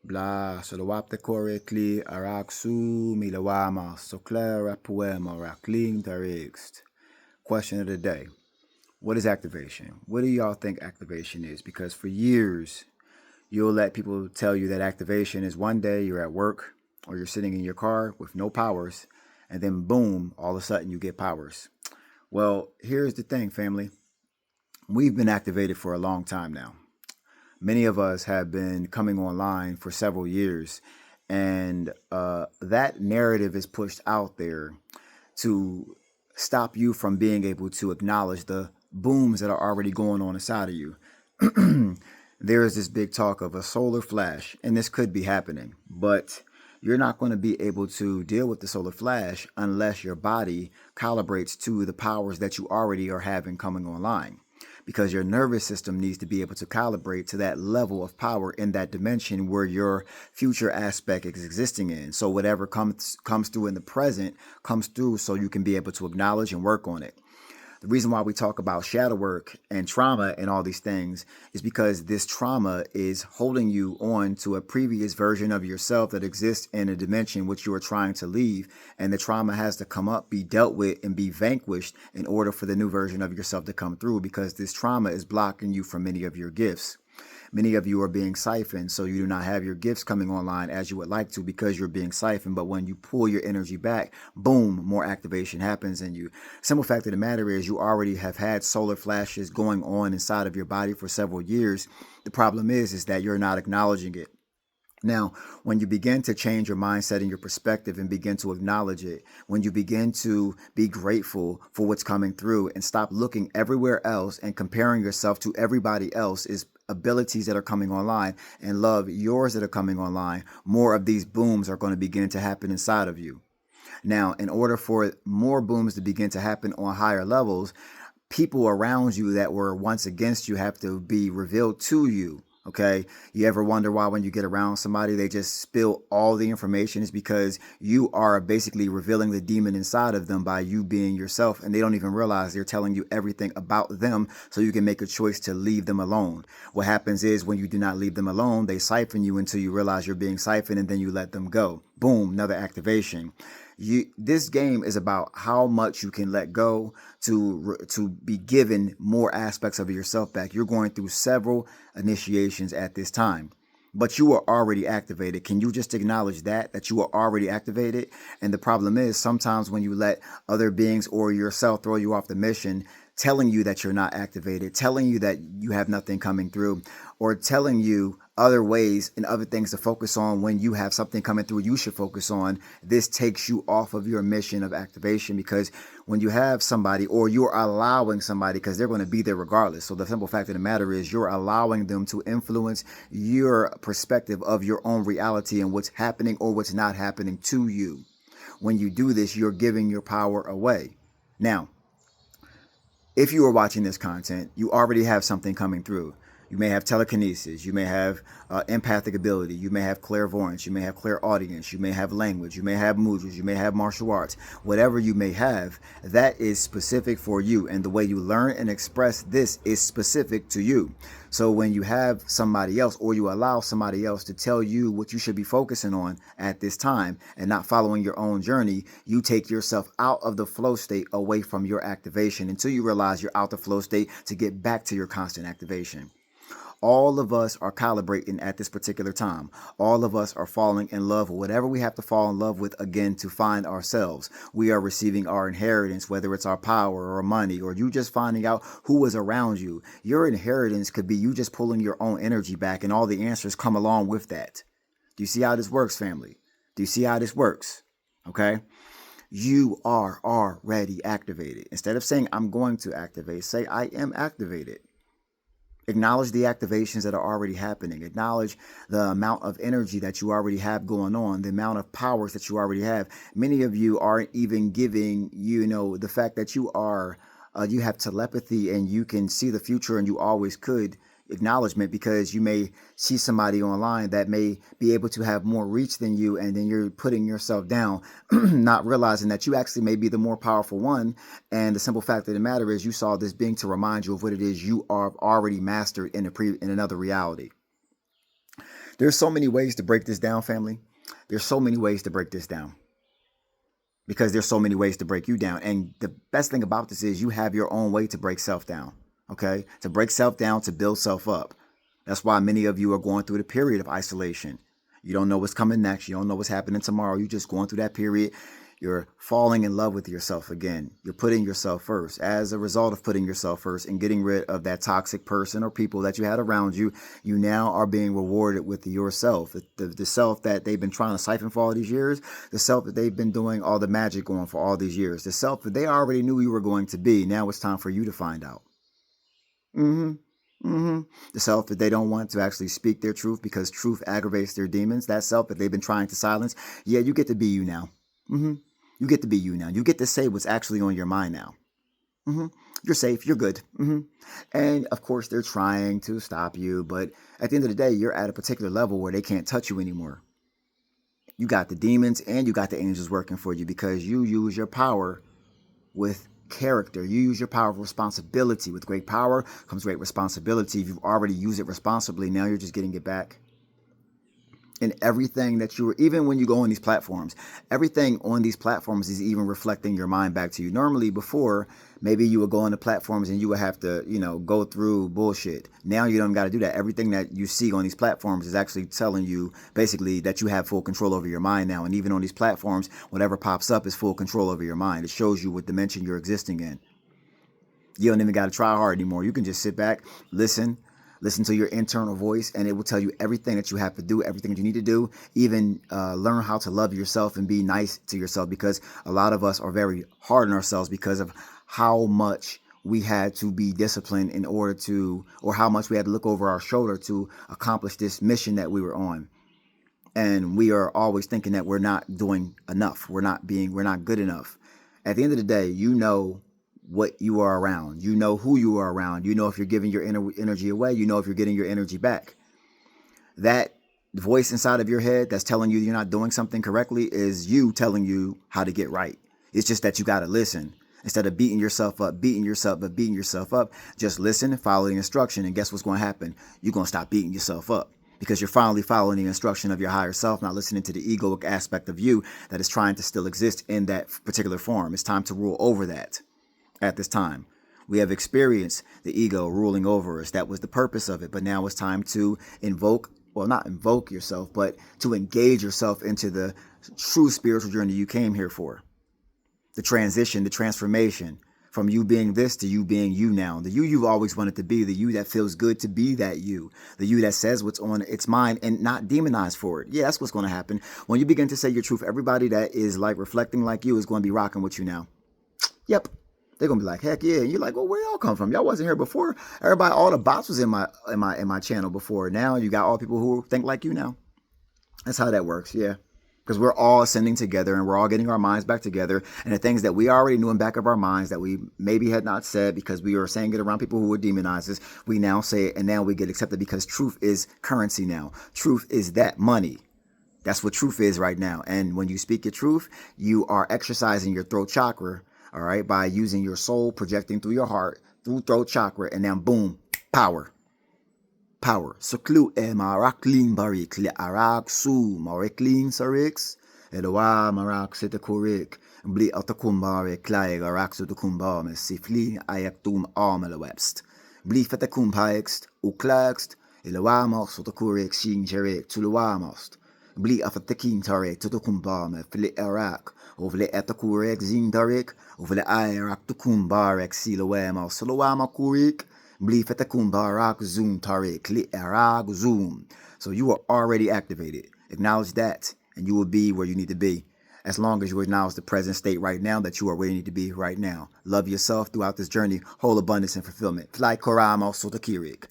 Bla solowapte correctly araksu milawama soclera poema rakling tarixt. Question of the day. What is activation? What do y'all think activation is? Because for years, you'll let people tell you that activation is one day you're at work or you're sitting in your car with no powers, and then boom, all of a sudden you get powers. Well, here's the thing, family. We've been activated for a long time now. Many of us have been coming online for several years, and that narrative is pushed out there to stop you from being able to acknowledge the booms that are already going on inside of you. There is this big talk of a solar flash, and this could be happening, but you're not going to be able to deal with the solar flash unless your body calibrates to the powers that you already are having coming online, because your nervous system needs to be able to calibrate to that level of power in that dimension where your future aspect is existing in. So whatever comes through in the present comes through, so you can be able to acknowledge and work on it. The reason why we talk about shadow work and trauma and all these things is because this trauma is holding you on to a previous version of yourself that exists in a dimension which you are trying to leave. And the trauma has to come up, be dealt with, and be vanquished in order for the new version of yourself to come through, because this trauma is blocking you from many of your gifts. Many of you are being siphoned, so you do not have your gifts coming online as you would like to, because you're being siphoned. But when you pull your energy back, boom, more activation happens in you. Simple fact of the matter is, you already have had solar flashes going on inside of your body for several years. The problem is that you're not acknowledging it. Now, when you begin to change your mindset and your perspective and begin to acknowledge it, when you begin to be grateful for what's coming through and stop looking everywhere else and comparing yourself to everybody else's abilities that are coming online, and love yours that are coming online, more of these booms are going to begin to happen inside of you. Now, in order for more booms to begin to happen on higher levels, people around you that were once against you have to be revealed to you. Okay. You ever wonder why when you get around somebody, they just spill all the information? Is because you are basically revealing the demon inside of them by you being yourself. And they don't even realize they're telling you everything about them, so you can make a choice to leave them alone. What happens is, when you do not leave them alone, they siphon you until you realize you're being siphoned, and then you let them go. Boom, another activation. This game is about how much you can let go to be given more aspects of yourself back. You're going through several initiations at this time, but you are already activated. Can you just acknowledge that you are already activated? And the problem is, sometimes when you let other beings or yourself throw you off the mission, telling you that you're not activated, telling you that you have nothing coming through, or telling you other ways and other things to focus on when you have something coming through you should focus on, this takes you off of your mission of activation. Because when you have somebody, or you're allowing somebody, because they're going to be there regardless. So the simple fact of the matter is, you're allowing them to influence your perspective of your own reality and what's happening or what's not happening to you. When you do this, you're giving your power away. Now, if you are watching this content, you already have something coming through. You may have telekinesis, you may have empathic ability, you may have clairvoyance, you may have clairaudience, you may have language, you may have mudras, you may have martial arts. Whatever you may have, that is specific for you. And the way you learn and express this is specific to you. So when you have somebody else, or you allow somebody else to tell you what you should be focusing on at this time and not following your own journey, you take yourself out of the flow state, away from your activation, until you realize you're out the flow state to get back to your constant activation. All of us are calibrating at this particular time. All of us are falling in love with whatever we have to fall in love with again to find ourselves. We are receiving our inheritance, whether it's our power or money, or you just finding out who is around you. Your inheritance could be you just pulling your own energy back, and all the answers come along with that. Do you see how this works, family? Do you see how this works? Okay. You are already activated. Instead of saying I'm going to activate, say I am activated. Acknowledge the activations that are already happening. Acknowledge the amount of energy that you already have going on, the amount of powers that you already have. Many of you aren't even giving, the fact that you have telepathy and you can see the future, and you always could, acknowledgement, because you may see somebody online that may be able to have more reach than you, and then you're putting yourself down, not realizing that you actually may be the more powerful one. And the simple fact of the matter is, you saw this being to remind you of what it is you are already mastered in another reality. There's so many ways to break this down, family. There's so many ways to break this down because there's so many ways to break you down. And the best thing about this is you have your own way to break self down. Okay? To break self down, to build self up. That's why many of you are going through the period of isolation. You don't know what's coming next. You don't know what's happening tomorrow. You're just going through that period. You're falling in love with yourself again. You're putting yourself first. As a result of putting yourself first and getting rid of that toxic person or people that you had around you, you now are being rewarded with yourself. The self that they've been trying to siphon for all these years, the self that they've been doing all the magic on for all these years, the self that they already knew you were going to be. Now it's time for you to find out. The self that they don't want to actually speak their truth because truth aggravates their demons. That self that they've been trying to silence. Yeah, you get to be you now. You get to be you now. You get to say what's actually on your mind now. You're safe. You're good. And of course, they're trying to stop you. But at the end of the day, you're at a particular level where they can't touch you anymore. You got the demons and you got the angels working for you because you use your power with character. You use your power of responsibility. With great power comes great responsibility. If you've already used it responsibly, now you're just getting it back. And everything that you were, even when you go on these platforms, everything on these platforms is even reflecting your mind back to you. Normally before, maybe you would go on the platforms and you would have to, go through bullshit. Now you don't got to do that. Everything that you see on these platforms is actually telling you basically that you have full control over your mind now. And even on these platforms, whatever pops up is full control over your mind. It shows you what dimension you're existing in. You don't even got to try hard anymore. You can just sit back, listen to your internal voice, and it will tell you everything that you have to do, everything that you need to do, even learn how to love yourself and be nice to yourself, because a lot of us are very hard on ourselves because of how much we had to be disciplined in order to, or how much we had to look over our shoulder to accomplish this mission that we were on. And we are always thinking that we're not doing enough. We're not good enough. At the end of the day, you know what you are around. You know who you are around. You know if you're giving your energy away. You know if you're getting your energy back. That voice inside of your head that's telling you you're not doing something correctly is you telling you how to get right. It's just that you got to listen. Instead of beating yourself up, just listen and follow the instruction. And guess what's going to happen? You're going to stop beating yourself up because you're finally following the instruction of your higher self, not listening to the egoic aspect of you that is trying to still exist in that particular form. It's time to rule over that. At this time, we have experienced the ego ruling over us. That was the purpose of it. But now it's time to not invoke yourself, but to engage yourself into the true spiritual journey you came here for. The transition, the transformation from you being this to you being you now. The you you've always wanted to be, the you that feels good to be that you, the you that says what's on its mind and not demonized for it. Yeah, that's what's going to happen. When you begin to say your truth, everybody that is like reflecting like you is going to be rocking with you now. Yep. They're gonna be like, heck yeah. And you're like, well, where y'all come from? Y'all wasn't here before. Everybody, all the bots was in my channel before. Now you got all people who think like you now. That's how that works, yeah. Because we're all ascending together and we're all getting our minds back together. And the things that we already knew in back of our minds that we maybe had not said because we were saying it around people who would demonize us, we now say it and now we get accepted because truth is currency now. Truth is that money. That's what truth is right now. And when you speak your truth, you are exercising your throat chakra. All right, by using your soul projecting through your heart, through throat chakra, and then boom, power. Power. So clue marakling barik le arak su marakling sarix edoa marak sete korek bli atakumbare klae arak su takumba me sifli ayaktum armele webst. Bli fetakumpaekst uklagst eloa mar so takorek sing jerek tuluamost. Bli afatakin tare tutukumba me fili arak. Over the etakurek zindarek, over the irak tukumbarek silowema solowama kurik, blifetakumbarak zoom tarek li arak zoom. So you are already activated. Acknowledge that, and you will be where you need to be. As long as you acknowledge the present state right now that you are where you need to be right now. Love yourself throughout this journey. Whole abundance and fulfillment. Fly korama sotakirik.